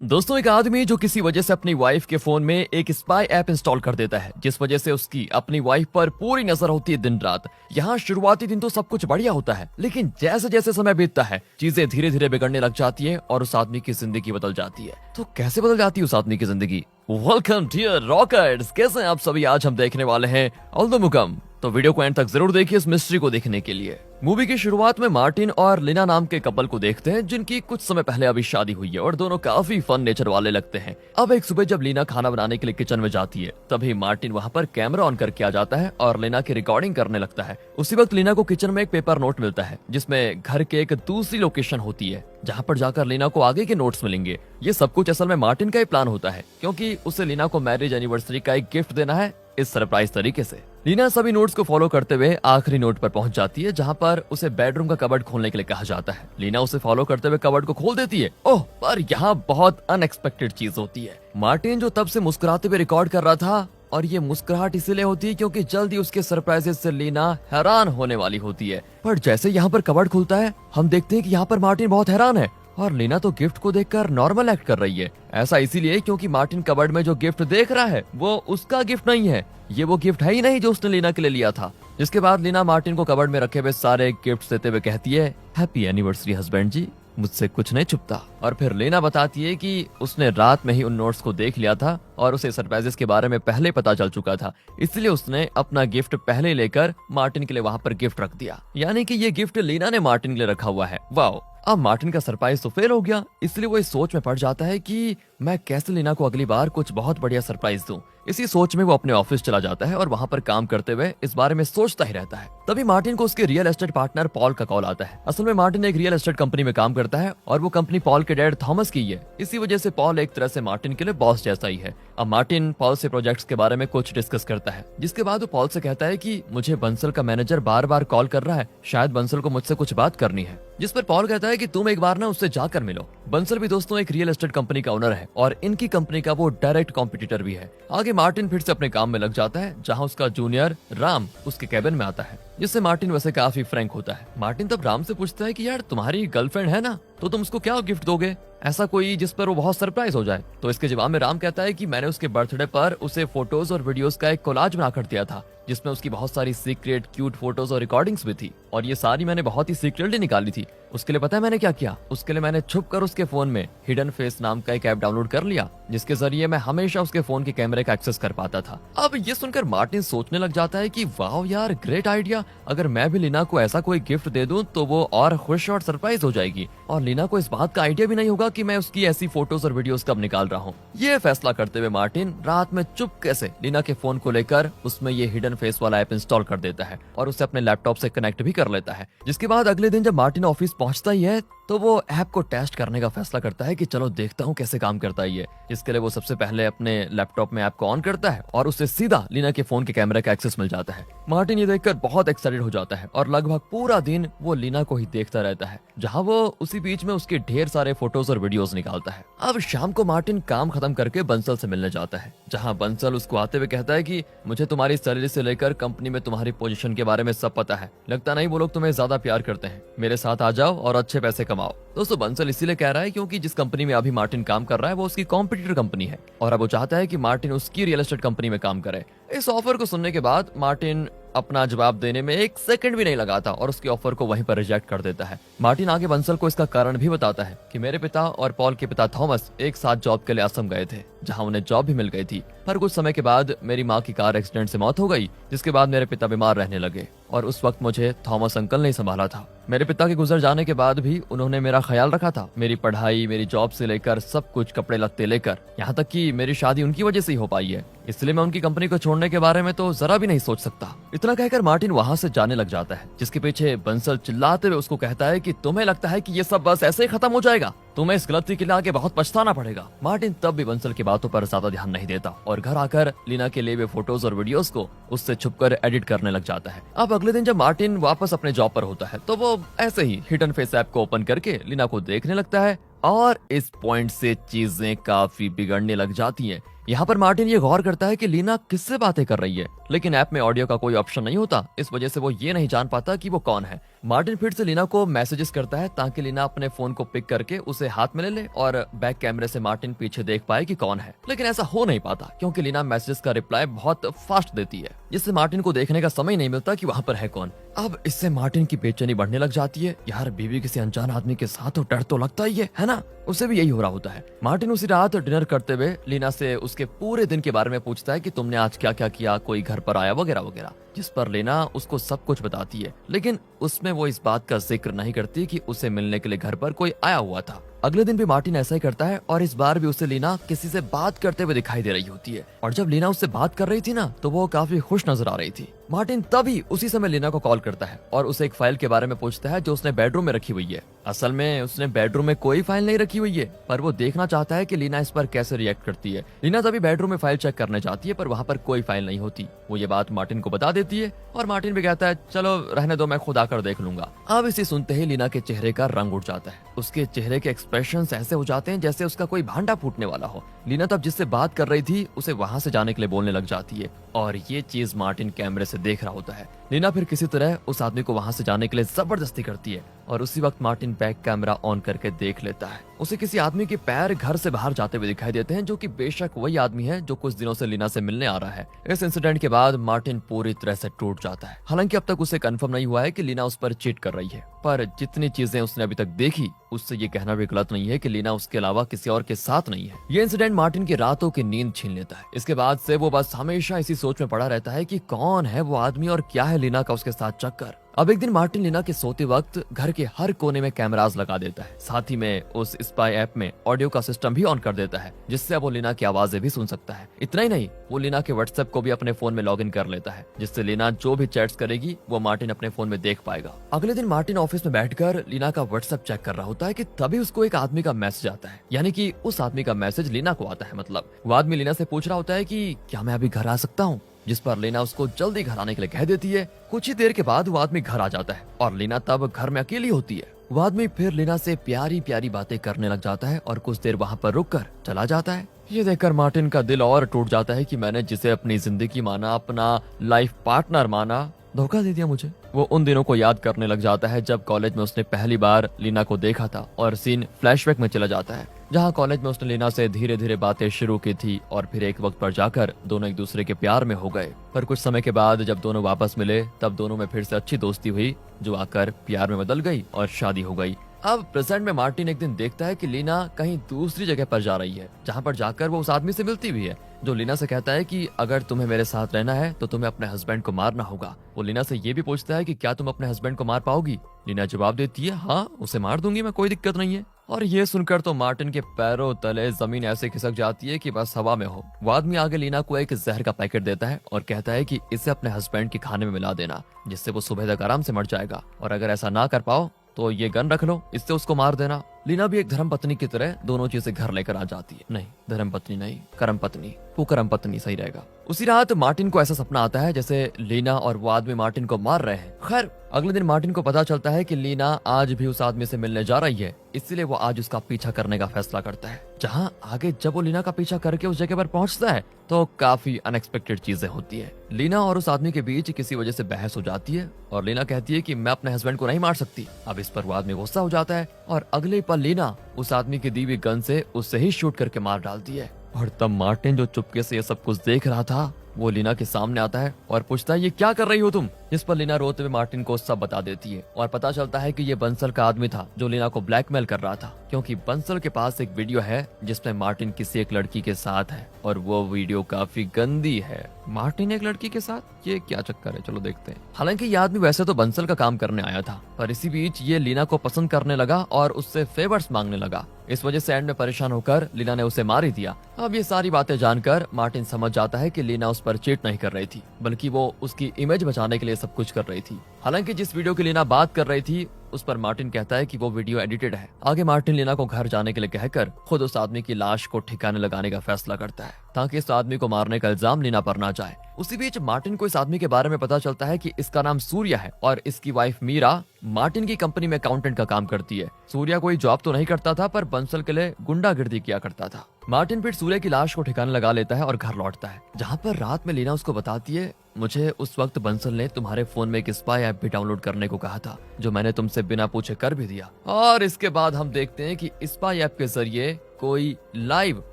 दोस्तों, एक आदमी जो किसी वजह से अपनी वाइफ के फोन में एक स्पाई ऐप इंस्टॉल कर देता है, जिस वजह से उसकी अपनी वाइफ पर पूरी नजर होती है दिन रात। यहाँ शुरुआती दिन तो सब कुछ बढ़िया होता है, लेकिन जैसे जैसे समय बीतता है चीजें धीरे धीरे बिगड़ने लग जाती है और उस आदमी की जिंदगी बदल जाती है। तो कैसे बदल जाती है उस आदमी की जिंदगी? वेलकम डियर रॉकर्स, कैसे हैं आप सभी? आज हम देखने वाले हैं ऑल द मुकम, तो वीडियो को एंड तक जरूर देखिए इस मिस्ट्री को देखने के लिए। मूवी की शुरुआत में मार्टिन और लिना नाम के कपल को देखते हैं, जिनकी कुछ समय पहले अभी शादी हुई है और दोनों काफी फन नेचर वाले लगते हैं। अब एक सुबह जब लीना खाना बनाने के लिए किचन में जाती है, तभी मार्टिन वहाँ पर कैमरा ऑन करके आ जाता है और लीना की रिकॉर्डिंग करने लगता है। उसी वक्त लीना को किचन में एक पेपर नोट मिलता है, जिसमें घर के एक दूसरी लोकेशन होती है, जहाँ पर जाकर लीना को आगे के नोट्स मिलेंगे। ये सब कुछ असल में मार्टिन का ही प्लान होता है, क्योंकि उसे लीना को मैरिज एनिवर्सरी का एक गिफ्ट देना है इस सरप्राइज तरीके से। लीना सभी नोट्स को फॉलो करते हुए आखिरी नोट पर पहुंच जाती है, जहां पर उसे बेडरूम का कबर्ड खोलने के लिए कहा जाता है। लीना उसे फॉलो करते हुए कबर्ड को खोल देती है। ओह, पर यहाँ बहुत अनएक्सपेक्टेड चीज होती है। मार्टिन जो तब से मुस्कुराते हुए रिकॉर्ड कर रहा था, और ये मुस्कुराहट इसीलिए होती है क्योंकि जल्दी उसके सरप्राइजेस से लीना हैरान होने वाली होती है। पर जैसे यहाँ पर कबर्ड खुलता है, हम देखते हैं कि यहाँ पर मार्टिन बहुत हैरान है और लीना तो गिफ्ट को देखकर नॉर्मल एक्ट कर रही है। ऐसा इसीलिए क्योंकि मार्टिन कबर्ड में जो गिफ्ट देख रहा है वो उसका गिफ्ट नहीं है, ये वो गिफ्ट है ही नहीं जो उसने लीना के लिए लिया था। जिसके बाद लीना मार्टिन को कबर्ड में रखे हुए सारे गिफ्ट देते हुए कहती है, हैप्पी एनिवर्सरी हस्बैंड जी, मुझसे कुछ नहीं छुपता। और फिर लीना बताती है कि उसने रात में ही उन नोट्स को देख लिया था और उसे सरप्राइजेस के बारे में पहले पता चल चुका था, इसलिए उसने अपना गिफ्ट पहले लेकर मार्टिन के लिए वहां पर गिफ्ट रख दिया। यानी कि ये गिफ्ट लीना ने मार्टिन के लिए रखा हुआ है। वाओ! अब मार्टिन का सरप्राइज तो फेल हो गया, इसलिए वो इस सोच में पड़ जाता है कि मैं कैसे लीना को अगली बार कुछ बहुत बढ़िया सरप्राइज दूं। इसी सोच में वो अपने ऑफिस चला जाता है और वहां पर काम करते हुए इस बारे में सोचता ही रहता है। तभी मार्टिन को उसके रियल एस्टेट पार्टनर पॉल का कॉल आता है। असल में मार्टिन एक रियल एस्टेट कंपनी में काम करता है और वो कंपनी पॉल के डैड थॉमस की है। इसी वजह से पॉल एक तरह से मार्टिन के लिए बॉस जैसा ही है। अब मार्टिन पॉल से प्रोजेक्ट्स के बारे में कुछ डिस्कस करता है, जिसके बाद वो पॉल से कहता है कि मुझे बंसल का मैनेजर बार बार कॉल कर रहा है, शायद बंसल को मुझसे कुछ बात करनी है। जिस पर पॉल कहता है कि तुम एक बार ना उससे जाकर मिलो। बंसल भी दोस्तों एक रियल एस्टेट कंपनी का ओनर है और इनकी कंपनी का वो डायरेक्ट कॉम्पिटिटर भी है। आगे मार्टिन फिर से अपने काम में लग जाता है, जहां उसका जूनियर राम उसके कैबिन में आता है, जिससे मार्टिन वैसे काफी फ्रैंक होता है। मार्टिन तब राम से पूछता है कि यार तुम्हारी गर्लफ्रेंड है ना, तो तुम उसको क्या गिफ्ट दोगे, ऐसा कोई जिस पर वो बहुत सरप्राइज हो जाए। तो इसके जवाब में राम कहता है कि मैंने उसके बर्थडे पर उसे फोटोज और वीडियोस का एक कोलाज बनाकर दिया था, जिसमें उसकी बहुत सारी सीक्रेट क्यूट फोटोज और रिकॉर्डिंग्स भी थी, और ये सारी मैंने बहुत ही सीक्रेटली निकाली थी। उसके लिए पता है मैंने क्या किया? उसके लिए मैंने छुप कर उसके फोन में हिडन फेस नाम का एक ऐप डाउनलोड कर लिया, जिसके जरिए मैं हमेशा उसके फोन के कैमरे का एक्सेस कर पाता था। अब ये सुनकर मार्टिन सोचने लग जाता है कि वाह यार, ग्रेट आइडिया, अगर मैं भी लीना को ऐसा कोई गिफ्ट दे दूं तो वो और खुश और सरप्राइज हो जाएगी, और लीना को इस बात का आइडिया भी नहीं होगा कि मैं उसकी ऐसी फोटोज और वीडियोस कब निकाल रहा हूँ। ये फैसला करते हुए मार्टिन रात में चुपके से लीना के फोन को लेकर उसमें ये हिडन फेस वाला ऐप इंस्टॉल कर देता है और उसे अपने लैपटॉप से कनेक्ट भी कर लेता है। जिसके बाद अगले दिन जब मार्टिन ऑफिस पहुंचता ही है, तो वो ऐप को टेस्ट करने का फैसला करता है कि चलो देखता हूँ कैसे काम करता है ये। इसके लिए वो सबसे पहले अपने लैपटॉप में ऐप को ऑन करता है और उससे सीधा लीना के फोन के कैमरे का एक्सेस मिल जाता है। मार्टिन ये देखकर बहुत एक्साइटेड हो जाता है और लगभग पूरा दिन वो लीना को ही देखता रहता है, जहाँ वो उसी बीच में उसके ढेर सारे फोटोज और वीडियोस निकालता है। अब शाम को मार्टिन काम खत्म करके बंसल से मिलने जाता है, जहाँ बंसल उसको आते हुए कहता है कि मुझे तुम्हारी सैलरी से लेकर कंपनी में तुम्हारी पोजीशन के बारे में सब पता है, लगता नहीं वो लोग तुम्हें ज्यादा प्यार करते हैं, मेरे साथ आ जाओ और अच्छे पैसे कमाओ। दोस्तों, बंसल इसीलिए कह रहा है क्योंकि जिस कंपनी में अभी मार्टिन काम कर रहा है वो उसकी कॉम्पिटिटर कंपनी है, और अब वो चाहता है कि मार्टिन उसकी रियल एस्टेट कंपनी में काम करे। इस ऑफर को सुनने के बाद मार्टिन अपना जवाब देने में एक सेकंड भी नहीं लगाता और उसके ऑफर को वहीं पर रिजेक्ट कर देता है। मार्टिन आगे बंसल को इसका कारण भी बताता है कि मेरे पिता और पॉल के पिता थॉमस एक साथ जॉब के लिए असम गए थे, जहां उन्हें जॉब भी मिल गई थी, पर कुछ समय के बाद मेरी माँ की कार एक्सीडेंट से मौत हो गई, जिसके बाद मेरे पिता बीमार रहने लगे और उस वक्त मुझे थॉमस अंकल ने संभाला था। मेरे पिता के गुजर जाने के बाद भी उन्होंने मेरा ख्याल रखा था, मेरी पढ़ाई, मेरी जॉब से लेकर सब कुछ, कपड़े लत्ते लेकर, यहाँ तक कि मेरी शादी उनकी वजह से ही हो पाई है, इसलिए मैं उनकी कंपनी को छोड़ने के बारे में तो जरा भी नहीं सोच सकता। इतना कहकर मार्टिन वहां से जाने लग जाता है, जिसके पीछे बंसल चिल्लाते हुए उसको कहता है कि तुम्हें लगता है कि ये सब बस ऐसे ही खत्म हो जाएगा, तुम्हें इस गलती के लिए आगे बहुत पछताना पड़ेगा। मार्टिन तब भी बंसल की बातों पर ज्यादा ध्यान नहीं देता और घर आकर लीना के लिए वे फोटोज और वीडियोस को उससे छुपकर एडिट करने लग जाता है। अब अगले दिन जब मार्टिन वापस अपने जॉब पर होता है, तो वो ऐसे ही हिडन फेस ऐप को ओपन करके लीना को देखने लगता है, और इस पॉइंट से चीजें काफी बिगड़ने लग जाती हैं, यहाँ पर मार्टिन ये गौर करता है कि लीना किससे बातें कर रही है, लेकिन ऐप में ऑडियो का कोई ऑप्शन नहीं होता, इस वजह से वो ये नहीं जान पाता कि वो कौन है। मार्टिन फिर से लीना को मैसेजेस करता है ताकि लीना अपने फोन को पिक करके उसे हाथ में ले ले और बैक कैमरे से मार्टिन पीछे देख पाए कि कौन है, लेकिन ऐसा हो नहीं पाता क्योंकि लीना मैसेजेस का रिप्लाई बहुत फास्ट देती है, जिससे मार्टिन को देखने का समय नहीं मिलता कि वहाँ पर है कौन। अब इससे मार्टिन की बेचैनी बढ़ने लग जाती है। यार बीवी किसी अनजान आदमी के साथ तो डर तो लगता ही है ना। उसे भी यही हो रहा होता है। मार्टिन उसी रात डिनर करते हुए लीना से उसके पूरे दिन के बारे में पूछता है कि तुमने आज क्या क्या किया, कोई घर पर आया वगैरह वगैरह, जिस पर लीना उसको सब कुछ बताती है, लेकिन उसमें वो इस बात का जिक्र नहीं करती कि उसे मिलने के लिए घर पर कोई आया हुआ था। अगले दिन भी मार्टिन ऐसा ही करता है और इस बार भी उसे लीना किसी से बात करते हुए दिखाई दे रही होती है, और जब लीना उससे बात कर रही थी ना तो वो काफी खुश नजर आ रही थी। मार्टिन तभी उसी समय लीना को कॉल करता है और उसे एक फाइल के बारे में पूछता है जो उसने बेडरूम में रखी हुई है। असल में उसने बेडरूम में कोई फाइल नहीं रखी हुई है, पर वो देखना चाहता है कि लीना इस पर कैसे रिएक्ट करती है। लीना तभी बेडरूम में फाइल चेक करने जाती है, पर वहाँ पर कोई फाइल नहीं होती। वो ये बात मार्टिन को बता देती है और मार्टिन भी कहता है चलो रहने दो, मैं खुद आकर देख लूंगा। अब इसे सुनते ही लीना के चेहरे का रंग उठ जाता है। उसके चेहरे के एक्सप्रेशन ऐसे हो जाते हैं जैसे उसका कोई भांडा फूटने वाला हो। लीना तब जिससे बात कर रही थी उसे वहां से जाने के लिए बोलने लग जाती है, और ये चीज मार्टिन कैमरे से देख रहा होता है। लीना फिर किसी तरह उस आदमी को वहां से जाने के लिए जबरदस्ती करती है, और उसी वक्त मार्टिन बैक कैमरा ऑन करके देख लेता है। उसे किसी आदमी के पैर घर से बाहर जाते हुए दिखाई देते हैं, जो कि बेशक वही आदमी है जो कुछ दिनों से लीना से मिलने आ रहा है। इस इंसिडेंट के बाद मार्टिन पूरी तरह से टूट जाता है। हालांकि अब तक उसे कंफर्म नहीं हुआ है कि लीना उस पर चीट कर रही है, पर जितनी चीजें उसने अभी तक देखी उससे ये कहना भी गलत नहीं है कि लीना उसके अलावा किसी और के साथ नहीं है। ये इंसिडेंट मार्टिन की रातों की नींद छीन लेता है। इसके बाद से वो बस हमेशा इसी सोच में पड़ा रहता है कि कौन है वो आदमी और क्या है लीना का उसके साथ चक्कर। अब एक दिन मार्टिन लीना के सोते वक्त घर के हर कोने में कैमरास लगा देता है, साथ ही में उस स्पाई ऐप में ऑडियो का सिस्टम भी ऑन कर देता है, जिससे अब वो लीना की आवाजें भी सुन सकता है। इतना ही नहीं, वो लीना के व्हाट्सएप को भी अपने फोन में लॉगिन कर लेता है, जिससे लीना जो भी चैट्स करेगी वो मार्टिन अपने फोन में देख पाएगा। अगले दिन मार्टिन ऑफिस में बैठकर लीना का व्हाट्सएप चेक कर रहा होता है कि तभी उसको एक आदमी का मैसेज आता है, यानी कि उस आदमी का मैसेज लीना को आता है। मतलब वो आदमी लीना से पूछ रहा होता है कि क्या मैं अभी घर आ सकता हूँ, जिस पर लीना उसको जल्दी घर आने के लिए कह देती है। कुछ ही देर के बाद वो आदमी घर आ जाता है और लीना तब घर में अकेली होती है। वो आदमी फिर लीना से प्यारी प्यारी बातें करने लग जाता है और कुछ देर वहाँ पर रुककर चला जाता है। ये देखकर मार्टिन का दिल और टूट जाता है कि मैंने जिसे अपनी जिंदगी माना, अपना लाइफ पार्टनर माना, धोखा दे दिया मुझे। वो उन दिनों को याद करने लग जाता है जब कॉलेज में उसने पहली बार लीना को देखा था, और सीन फ्लैशबैक में चला जाता है जहां कॉलेज में उसने लीना से धीरे धीरे बातें शुरू की थी, और फिर एक वक्त पर जाकर दोनों एक दूसरे के प्यार में हो गए। पर कुछ समय के बाद जब दोनों वापस मिले तब दोनों में फिर से अच्छी दोस्ती हुई, जो आकर प्यार में बदल गई और शादी हो गई। अब प्रेजेंट में मार्टिन एक दिन देखता है कि लीना कहीं दूसरी जगह पर जा रही है, जहाँ पर जाकर वो उस आदमी से मिलती भी है, जो लीना से कहता है कि अगर तुम्हें मेरे साथ रहना है तो तुम्हें अपने हस्बैंड को मारना होगा। वो लीना से ये भी पूछता है कि क्या तुम अपने हस्बैंड को मार पाओगी। लीना जवाब देती है हाँ, उसे मार दूंगी मैं, कोई दिक्कत नहीं है। और ये सुनकर तो मार्टिन के पैरों तले जमीन ऐसे खिसक जाती है कि बस हवा में हो। वो आदमी आगे लीना को एक जहर का पैकेट देता है और कहता है कि इसे अपने हस्बैंड के खाने में मिला देना, जिससे वो सुबह तक आराम से मर जाएगा, और अगर ऐसा ना कर पाओ तो ये गन रख लो, इससे उसको मार देना। लीना भी एक धर्म पत्नी की तरह दोनों चीजें घर लेकर आ जाती है। नहीं, धर्म पत्नी नहीं, कर्म पत्नी। वो कर्म पत्नी सही रहेगा। उसी रात मार्टिन को ऐसा सपना आता है जैसे लीना और वो आदमी मार्टिन को मार रहे हैं। खैर अगले दिन मार्टिन को पता चलता है कि लीना आज भी उस आदमी से मिलने जा रही है, इसलिए वो आज उसका पीछा करने का फैसला करता है। जहां आगे जब वो लीना का पीछा करके उस जगह पर पहुंचता है तो काफी अनएक्सपेक्टेड चीजें होती है। लीना और उस आदमी के बीच किसी वजह से बहस हो जाती है और लीना कहती है कि मैं अपने हस्बैंड को नहीं मार सकती। अब इस पर वो आदमी गुस्सा हो जाता है और अगले पल लीना उस आदमी की दी हुई गन से उससे ही शूट करके मार डालती है। और तब मार्टिन जो चुपके से ये सब कुछ देख रहा था वो लीना के सामने आता है और पूछता है ये क्या कर रही हो तुम, जिस पर लीना रोते हुए मार्टिन को सब बता देती है। और पता चलता है कि ये बंसल का आदमी था जो लीना को ब्लैकमेल कर रहा था, क्योंकि बंसल के पास एक वीडियो है जिसमें मार्टिन किसी एक लड़की के साथ है और वो वीडियो काफी गंदी है। मार्टिन एक लड़की के साथ, ये क्या चक्कर है, चलो देखते हैं। हालांकि ये आदमी वैसे तो बंसल का काम करने आया था, पर इसी बीच ये लीना को पसंद करने लगा और उससे फेवर्स मांगने लगा। इस वजह से एंड में परेशान होकर लीना ने उसे मार ही दिया। अब ये सारी बातें जानकर मार्टिन समझ जाता है कि लीना उस पर चीट नहीं कर रही थी, बल्कि वो उसकी इमेज बचाने के लिए सब कुछ कर रही थी। हालांकि जिस वीडियो की लीना बात कर रही थी उस पर मार्टिन कहता है कि वो वीडियो एडिटेड है। आगे मार्टिन लीना को घर जाने के लिए कहकर खुद उस आदमी की लाश को ठिकाने लगाने का फैसला करता है, ताकि इस आदमी को मारने का इल्जाम लीना पर ना जाए। उसी बीच मार्टिन को इस आदमी के बारे में पता चलता है कि इसका नाम सूर्या है और इसकी वाइफ मीरा मार्टिन की कंपनी में अकाउंटेंट का काम करती है। सूर्या कोई जॉब तो नहीं करता था, पर बंसल के लिए गुंडागिर्दी किया करता था। मार्टिन फिर सूर्य की लाश को ठिकाने लगा लेता है और घर लौटता है, जहाँ पर रात में लीना उसको बताती है, मुझे उस वक्त बंसल ने तुम्हारे फोन में एक स्पाई ऐप भी डाउनलोड करने को कहा था, जो मैंने तुमसे बिना पूछे कर भी दिया। और इसके बाद हम देखते हैं कि स्पाई ऐप के जरिए कोई लाइव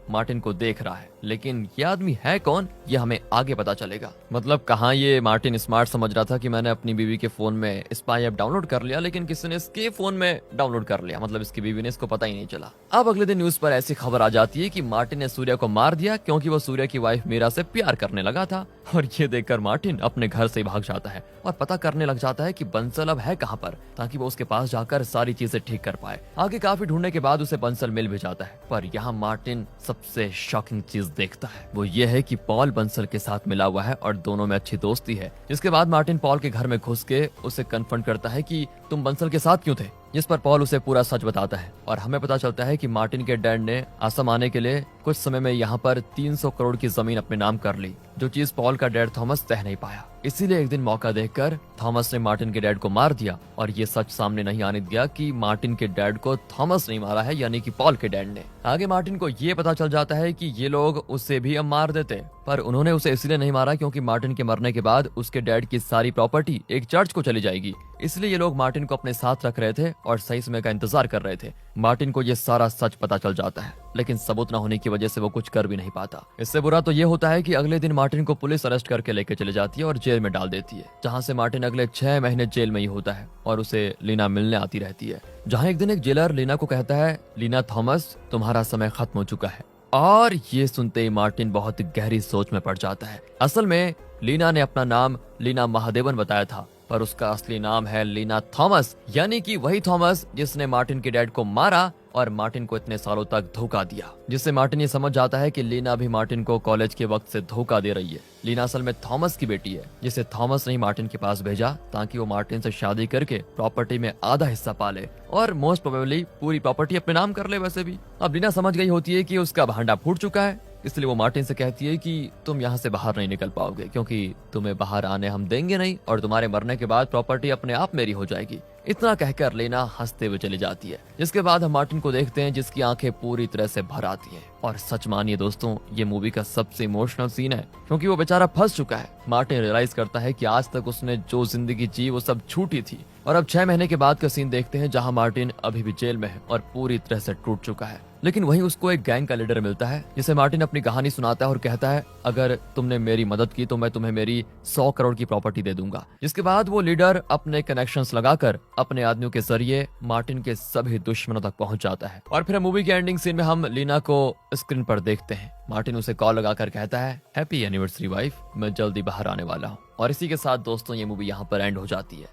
मार्टिन को देख रहा है, लेकिन ये आदमी है कौन ये हमें आगे पता चलेगा। मतलब कहाँ ये मार्टिन स्मार्ट समझ रहा था कि मैंने अपनी बीवी के फोन में स्पाई ऐप डाउनलोड कर लिया, लेकिन किसी ने इसके फोन में डाउनलोड कर लिया, मतलब इसकी बीवी ने, इसको पता ही नहीं चला। अब अगले दिन न्यूज पर ऐसी खबर आ जाती है कि मार्टिन ने सूर्य को मार दिया क्योंकि वो सूर्य की वाइफ मीरा से प्यार करने लगा था। और ये देखकर मार्टिन अपने घर से भाग जाता है और पता करने लग जाता है कि बंसल अब है कहाँ पर, ताकि वो उसके पास जाकर सारी चीजें ठीक कर पाए। आगे काफी ढूंढने के बाद उसे बंसल मिल भी जाता है, पर यहाँ मार्टिन सबसे शॉकिंग चीज देखता है, वो ये है कि पॉल बंसल के साथ मिला हुआ है और दोनों में अच्छी दोस्ती है। जिसके बाद मार्टिन पॉल के घर में घुस के उसे कन्फ्रंट करता है कि तुम बंसल के साथ क्यों थे, जिस पर पॉल उसे पूरा सच बताता है और हमें पता चलता है कि मार्टिन के डैड ने असम आने के लिए कुछ समय में यहाँ पर 300 करोड़ की जमीन अपने नाम कर ली, जो चीज पॉल का डैड थॉमस सह नहीं पाया। इसीलिए एक दिन मौका देखकर थॉमस ने मार्टिन के डैड को मार दिया और ये सच सामने नहीं आने दिया कि मार्टिन के डैड को थॉमस नहीं मारा है, यानी कि पॉल के डैड ने। आगे मार्टिन को ये पता चल जाता है कि ये लोग उसे भी अब मार देते, पर उन्होंने उसे इसलिए नहीं मारा क्योंकि मार्टिन के मरने के बाद उसके डैड की सारी प्रॉपर्टी एक चर्च को चली जाएगी, इसलिए ये लोग मार्टिन को अपने साथ रख रहे थे और सही समय का इंतजार कर रहे थे। मार्टिन को ये सारा सच पता चल जाता है, लेकिन सबूत न होने की वजह से वो कुछ कर भी नहीं पाता। इससे बुरा तो ये होता है कि अगले दिन मार्टिन को पुलिस अरेस्ट करके लेके चले जाती है और जेल में डाल देती है, जहाँ से मार्टिन अगले 6 महीने जेल में ही होता है और उसे लीना मिलने आती रहती है। जहाँ एक दिन एक जेलर लीना को कहता है, लीना थॉमस तुम्हारा समय खत्म हो चुका है। और ये सुनते ही मार्टिन बहुत गहरी सोच में पड़ जाता है। असल में लीना ने अपना नाम लीना महादेवन बताया था, पर उसका असली नाम है लीना थॉमस, यानी कि वही थॉमस जिसने मार्टिन के डैड को मारा और मार्टिन को इतने सालों तक धोखा दिया। जिससे मार्टिन ये समझ जाता है कि लीना भी मार्टिन को कॉलेज के वक्त से धोखा दे रही है। लीना असल में थॉमस की बेटी है, जिसे थॉमस ने ही मार्टिन के पास भेजा ताकि वो मार्टिन से शादी करके प्रॉपर्टी में आधा हिस्सा पाले और मोस्ट प्रोबेबली पूरी प्रॉपर्टी अपने नाम कर ले। वैसे भी अब लीना समझ गई होती है कि उसका भांडा फूट चुका है, इसलिए वो मार्टिन से कहती है कि तुम यहाँ से बाहर नहीं निकल पाओगे, क्योंकि तुम्हें बाहर आने हम देंगे नहीं और तुम्हारे मरने के बाद प्रॉपर्टी अपने आप मेरी हो जाएगी। इतना कहकर लीना हंसते हुए चली जाती है। जिसके बाद हम मार्टिन को देखते हैं जिसकी आंखें पूरी तरह से भर आती हैं। और सच मानिए दोस्तों, ये मूवी का सबसे इमोशनल सीन है, क्योंकि वो बेचारा फंस चुका है। मार्टिन रियलाइज करता है कि आज तक उसने जो जिंदगी जी वो सब झूठी थी। और अब 6 महीने के बाद का सीन देखते हैं, जहां मार्टिन अभी भी जेल में है और पूरी तरह से टूट चुका है। लेकिन वहीं उसको एक गैंग का लीडर मिलता है, जिसे मार्टिन अपनी कहानी सुनाता है और कहता है, अगर तुमने मेरी मदद की तो मैं तुम्हें मेरी 100 करोड़ की प्रॉपर्टी दे दूंगा। जिसके बाद वो लीडर अपने कनेक्शंस लगाकर अपने आदमियों के जरिए मार्टिन के सभी दुश्मनों तक पहुंच जाता है। और फिर मूवी के एंडिंग सीन में हम लीना को स्क्रीन पर देखते हैं। मार्टिन उसे कॉल लगाकर कहता है, हैप्पी एनिवर्सरी वाइफ, मैं जल्दी बाहर आने वाला हूँ। और इसी के साथ दोस्तों ये मूवी यहाँ पर एंड हो जाती है।